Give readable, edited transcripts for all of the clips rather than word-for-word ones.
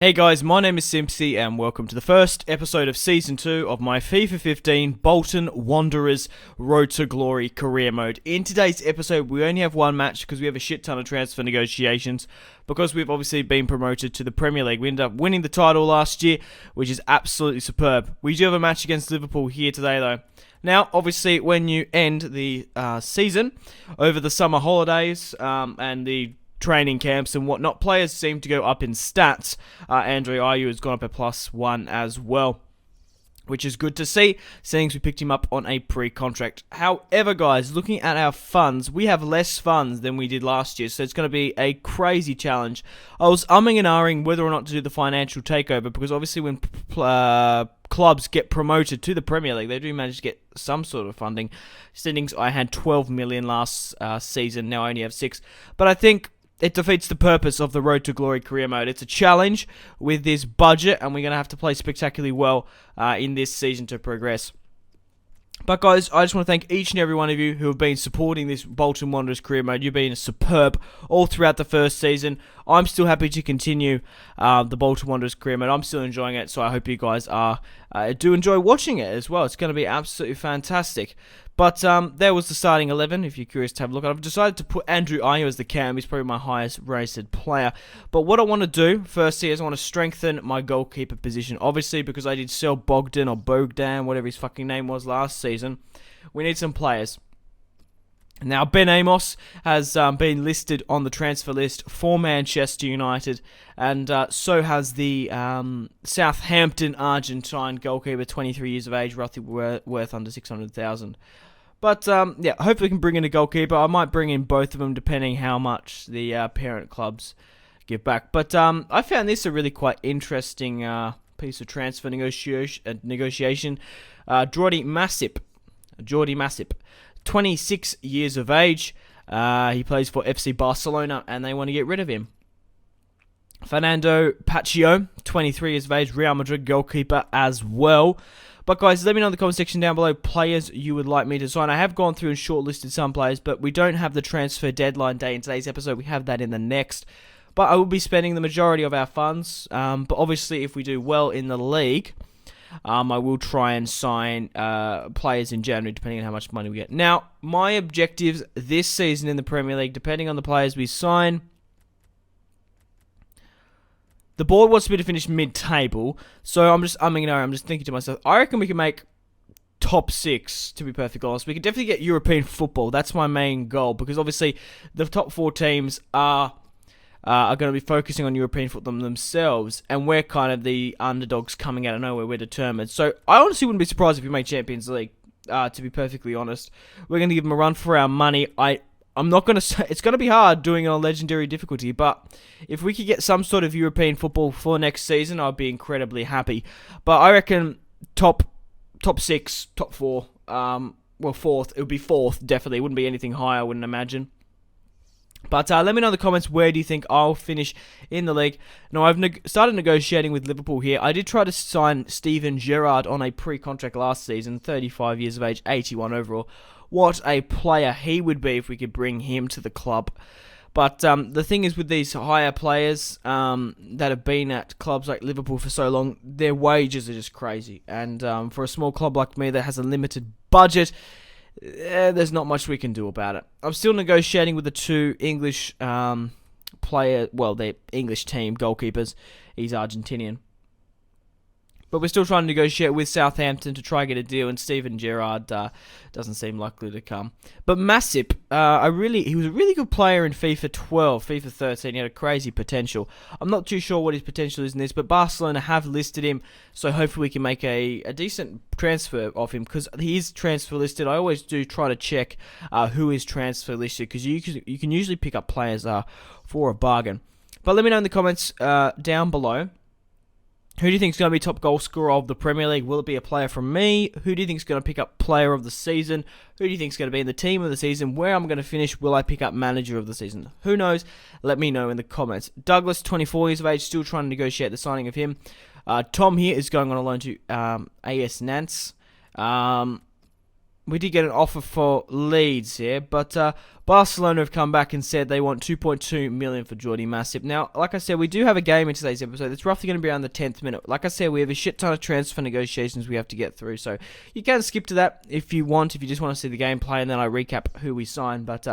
Hey guys, my name is Simpzy and welcome to the first episode of Season 2 of my FIFA 15 Bolton Wanderers Road to Glory Career Mode. In today's episode, we only have one match because we have a shit ton of transfer negotiations because we've obviously been promoted to the Premier League. We ended up winning the title last year, which is absolutely superb. We do have a match against Liverpool here today though. Now, obviously, when you end the season over the summer holidays and the training camps and whatnot, players seem to go up in stats. Andre Ayew has gone up a +1 as well, which is good to see, seeing as we picked him up on a pre-contract. However, guys, looking at our funds, we have less funds than we did last year, so it's going to be a crazy challenge. I was umming and ahhing whether or not to do the financial takeover, because obviously when clubs get promoted to the Premier League, they do manage to get some sort of funding. Standings, I had 12 million last season, now I only have 6. But I think it defeats the purpose of the Road to Glory Career Mode. It's a challenge with this budget, and we're going to have to play spectacularly well in this season to progress. But guys, I just want to thank each and every one of you who have been supporting this Bolton Wanderers Career Mode. You've been superb all throughout the first season. I'm still happy to continue the Bolton Wanderers Career Mode. I'm still enjoying it, so I hope you guys do enjoy watching it as well. It's going to be absolutely fantastic. But there was the starting 11, if you're curious to have a look. I've decided to put Andre Ayew as the cam. He's probably my highest rated player. But what I want to do first here is I want to strengthen my goalkeeper position. Obviously, because I did sell Bogdan, whatever his fucking name was last season, we need some players. Now, Ben Amos has been listed on the transfer list for Manchester United, and so has the Southampton Argentine goalkeeper, 23 years of age, roughly worth under 600,000. But, yeah, hopefully we can bring in a goalkeeper. I might bring in both of them, depending how much the parent clubs give back. But I found this a really quite interesting piece of transfer negotiation. Jordi Masip, 26 years of age. He plays for FC Barcelona, and they want to get rid of him. Fernando Pacheco, 23 years of age, Real Madrid goalkeeper as well. But guys, let me know in the comment section down below players you would like me to sign. I have gone through and shortlisted some players, but we don't have the transfer deadline day in today's episode. We have that in the next. But I will be spending the majority of our funds. But obviously, if we do well in the league, I will try and sign players in January, depending on how much money we get. Now, my objectives this season in the Premier League, depending on the players we sign, the board wants me to finish mid-table, so I'm just I'm just thinking to myself, I reckon we can make top 6, to be perfectly honest. We can definitely get European football. That's my main goal, because obviously the top 4 teams are going to be focusing on European football themselves, and we're kind of the underdogs coming out of nowhere. We're determined. So I honestly wouldn't be surprised if we make Champions League, to be perfectly honest. We're going to give them a run for our money. I'm not going to say it's going to be hard doing it on legendary difficulty, but if we could get some sort of European football for next season, I'd be incredibly happy. But I reckon top 6, top 4, well, 4th. It would be 4th, definitely. It wouldn't be anything higher, I wouldn't imagine. But let me know in the comments, where do you think I'll finish in the league? Now, I've started negotiating with Liverpool here. I did try to sign Steven Gerrard on a pre-contract last season, 35 years of age, 81 overall. What a player he would be if we could bring him to the club. But the thing is, with these higher players that have been at clubs like Liverpool for so long, their wages are just crazy. And for a small club like me that has a limited budget, there's not much we can do about it. I'm still negotiating with the 2 English they're English team goalkeepers. He's Argentinian. But we're still trying to negotiate with Southampton to try and get a deal, and Steven Gerrard doesn't seem likely to come. But Masip, he was a really good player in FIFA 12, FIFA 13. He had a crazy potential. I'm not too sure what his potential is in this, but Barcelona have listed him, so hopefully we can make a decent transfer of him, because he is transfer listed. I always do try to check who is transfer listed, because you can usually pick up players for a bargain. But let me know in the comments down below, who do you think is going to be top goal scorer of the Premier League? Will it be a player from me? Who do you think is going to pick up player of the season? Who do you think is going to be in the team of the season? Where I'm going to finish? Will I pick up manager of the season? Who knows? Let me know in the comments. Douglas, 24 years of age, still trying to negotiate the signing of him. Tom here is going on a loan to AS Nantes. We did get an offer for Leeds here, but Barcelona have come back and said they want 2.2 million for Jordi Massip. Now, like I said, we do have a game in today's episode. It's roughly going to be around the 10th minute. Like I said, we have a shit ton of transfer negotiations we have to get through, so you can skip to that if you want, if you just want to see the gameplay, and then I recap who we signed. But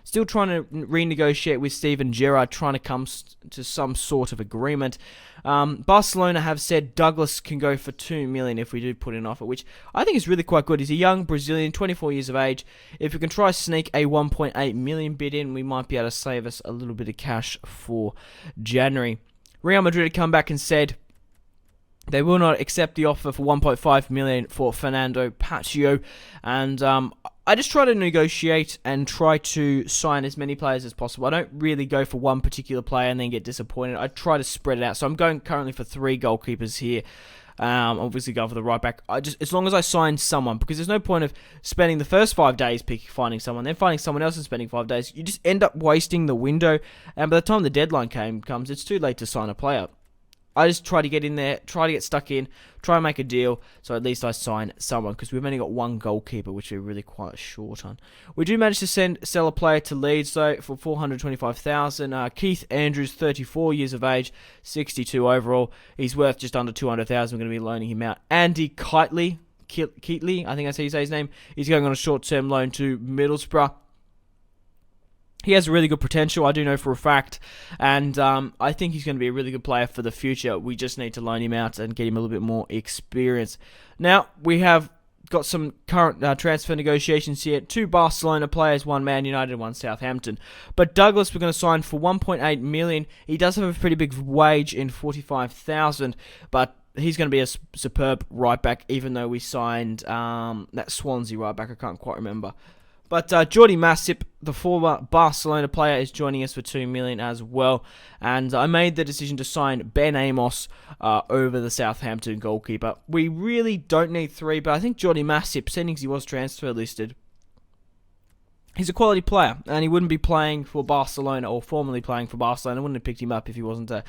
still trying to renegotiate with Steven Gerrard, trying to come to some sort of agreement. Barcelona have said Douglas can go for 2 million if we do put in an offer, which I think is really quite good. He's a young Brazilian, 24 years of age. If we can try sneak a 1.8 million bid in, we might be able to save us a little bit of cash for January. Real Madrid have come back and said they will not accept the offer for 1.5 million for Fernando Pacheco, and I just try to negotiate and try to sign as many players as possible. I don't really go for one particular player and then get disappointed. I try to spread it out. So I'm going currently for 3 goalkeepers here. Obviously going for the right back. As long as I sign someone, because there's no point of spending the first 5 days finding someone, then finding someone else and spending 5 days. You just end up wasting the window, and by the time the deadline comes, it's too late to sign a player. I just try to get in there, try to get stuck in, try and make a deal, so at least I sign someone, because we've only got 1 goalkeeper, which we're really quite short on. We do manage to sell a player to Leeds, though, for 425,000. Keith Andrews, 34 years of age, 62 overall. He's worth just under 200,000. We're going to be loaning him out. Andy Keatley, I think that's how you say his name. He's going on a short-term loan to Middlesbrough. He has really good potential, I do know for a fact, and I think he's going to be a really good player for the future. We just need to loan him out and get him a little bit more experience. Now, we have got some current transfer negotiations here. 2 Barcelona players, 1 Man United, 1 Southampton. But Douglas we're going to sign for 1.8 million. He does have a pretty big wage in 45,000, but he's going to be a superb right back, even though we signed that Swansea right back, I can't quite remember. But Jordi Massip, the former Barcelona player, is joining us for 2 million as well. And I made the decision to sign Ben Amos over the Southampton goalkeeper. We really don't need 3, but I think Jordi Massip, seeing as he was transfer listed, he's a quality player, and he wouldn't be playing for Barcelona, or formerly playing for Barcelona. I wouldn't have picked him up if he wasn't a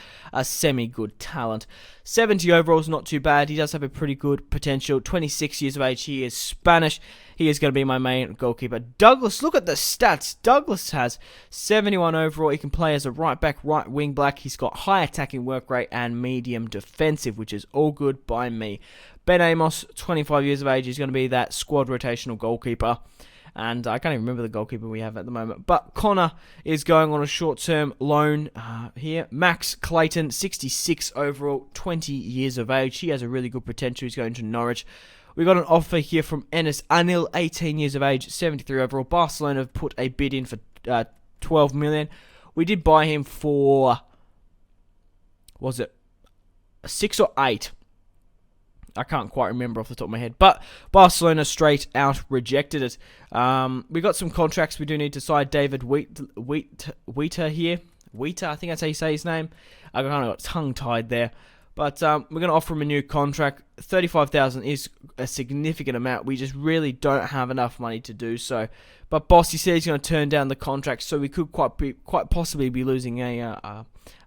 semi-good talent. 70 overall is not too bad. He does have a pretty good potential. 26 years of age. He is Spanish. He is going to be my main goalkeeper. Douglas, look at the stats. Douglas has 71 overall. He can play as a right back, right wing back. He's got high attacking work rate and medium defensive, which is all good by me. Ben Amos, 25 years of age. He's going to be that squad rotational goalkeeper. And I can't even remember the goalkeeper we have at the moment. But Connor is going on a short-term loan here. Max Clayton, 66 overall, 20 years of age. He has a really good potential. He's going to Norwich. We got an offer here from Enes Anil, 18 years of age, 73 overall. Barcelona have put a bid in for 12 million. We did buy him for, was it 6 or 8? I can't quite remember off the top of my head. But Barcelona straight out rejected it. We got some contracts we do need to sign. David Wheater here. Wheater, I think that's how you say his name. I kind of got tongue-tied there. But we're going to offer him a new contract. 35,000 is a significant amount. We just really don't have enough money to do so. But Bossy said he's going to turn down the contract, so we could quite possibly be losing a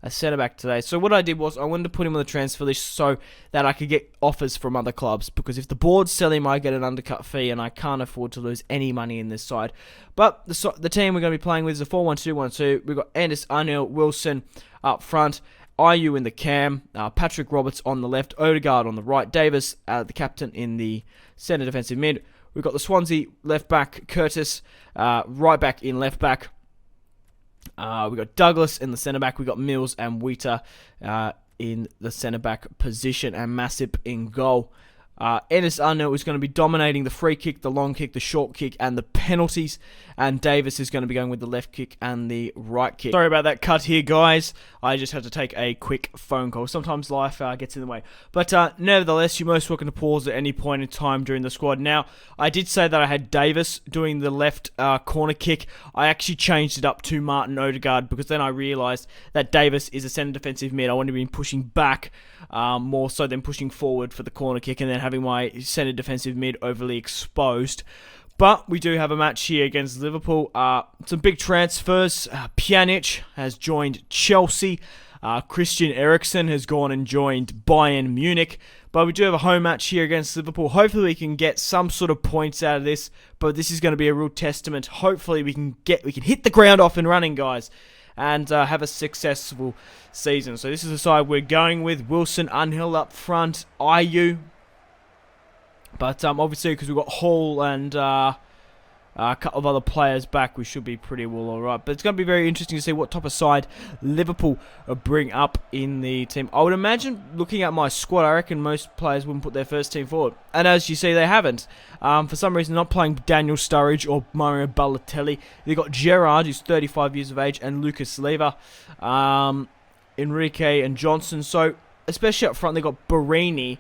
centre-back today. So what I did was I wanted to put him on the transfer list so that I could get offers from other clubs. Because if the boards sell him, I get an undercut fee, and I can't afford to lose any money in this side. But the team we're going to be playing with is a 4-1-2-1-2. We've got Anders Arnell Wilson up front. IU in the cam, Patrick Roberts on the left, Odegaard on the right, Davis, the captain, in the centre defensive mid. We've got the Swansea left back, Curtis, right back in left back. We've got Douglas in the centre back. We've got Mills and Wheater in the centre back position, and Massip in goal. Enes Arnell is going to be dominating the free kick, the long kick, the short kick, and the penalties. And Davis is going to be going with the left kick and the right kick. Sorry about that cut here, guys. I just had to take a quick phone call. Sometimes life gets in the way. But nevertheless, you're most welcome to pause at any point in time during the squad. Now, I did say that I had Davis doing the left corner kick. I actually changed it up to Martin Odegaard, because then I realised that Davis is a centre defensive mid. I want to be pushing back more so than pushing forward for the corner kick, and then having my centre defensive mid overly exposed. But we do have a match here against Liverpool. Some big transfers. Pjanic has joined Chelsea. Christian Eriksen has gone and joined Bayern Munich. But we do have a home match here against Liverpool. Hopefully we can get some sort of points out of this. But this is going to be a real testament. Hopefully we can hit the ground off and running, guys, and have a successful season. So this is the side we're going with. Wilson, Unhill up front, Ayew. But obviously because we've got Hall and a couple of other players back, we should be pretty well alright. But it's going to be very interesting to see what type of side Liverpool bring up in the team. I would imagine, looking at my squad, I reckon most players wouldn't put their first team forward. And as you see, they haven't. For some reason, not playing Daniel Sturridge or Mario Balotelli. They've got Gerrard, who's 35 years of age, and Lucas Leiva, Enrique and Johnson. So, especially up front, they've got Barini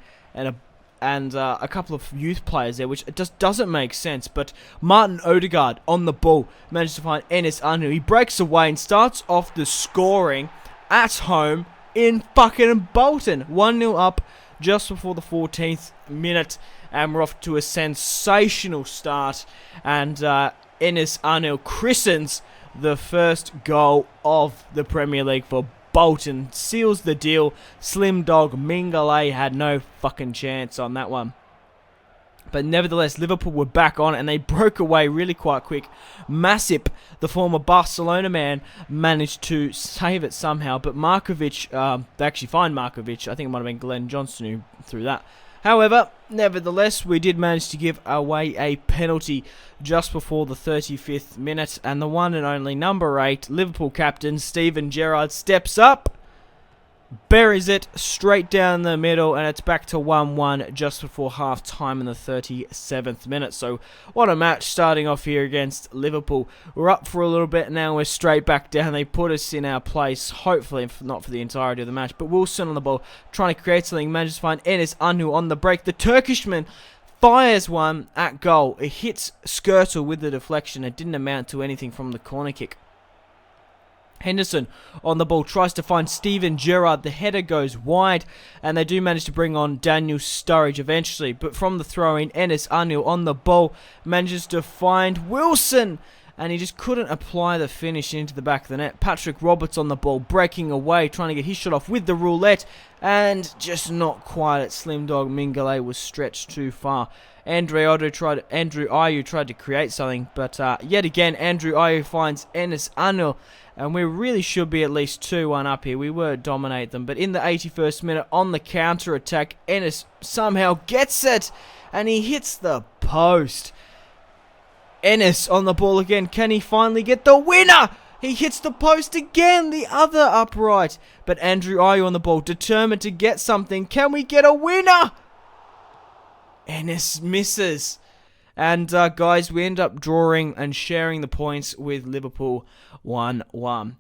and a couple of youth players there, which it just doesn't make sense. But Martin Odegaard on the ball manages to find Enes Unhill. He breaks away and starts off the scoring at home in fucking Bolton. 1-0 up just before the 14th minute, and we're off to a sensational start. And Enes Unhill christens the first goal of the Premier League for Bolton, seals the deal. Slim Dog Mingale had no fucking chance on that one. But nevertheless, Liverpool were back on and they broke away really quite quick. Masip, the former Barcelona man, managed to save it somehow. But Markovic, they actually find Markovic. I think it might have been Glenn Johnson who threw that. However, nevertheless, we did manage to give away a penalty just before the 35th minute. And the one and only number 8, Liverpool captain Steven Gerrard, steps up, buries it straight down the middle, and it's back to 1-1 just before half-time in the 37th minute. So, what a match starting off here against Liverpool. We're up for a little bit now, we're straight back down. They put us in our place, hopefully not for the entirety of the match. But Wilson on the ball, trying to create something, manages to find Enes Unhill on the break. The Turkishman fires one at goal. It hits Skirtle with the deflection. It didn't amount to anything from the corner kick. Henderson on the ball tries to find Steven Gerrard. The header goes wide, and they do manage to bring on Daniel Sturridge eventually. But from the throw-in, Enes Unhill on the ball manages to find Wilson, and he just couldn't apply the finish into the back of the net. Patrick Roberts on the ball, breaking away, trying to get his shot off with the roulette, and just not quite at Slim Dog Mingale was stretched too far. Andrew Ayew tried to create something, but yet again, Andrew Ayew finds Enes Unhill, and we really should be at least 2-1 up here. We were dominate them, but in the 81st minute, on the counter-attack, Enes somehow gets it, and he hits the post. Enes on the ball again. Can he finally get the winner? He hits the post again, the other upright. But Andrew Ayew on the ball, determined to get something. Can we get a winner? Enes misses. And guys, we end up drawing and sharing the points with Liverpool 1-1.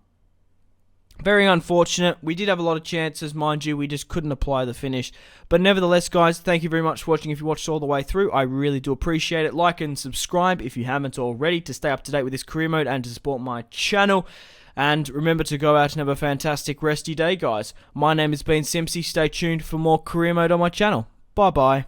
Very unfortunate. We did have a lot of chances, mind you. We just couldn't apply the finish. But nevertheless, guys, thank you very much for watching. If you watched all the way through, I really do appreciate it. Like and subscribe if you haven't already to stay up to date with this career mode and to support my channel. And remember to go out and have a fantastic resty day, guys. My name has been Simpzy. Stay tuned for more career mode on my channel. Bye-bye.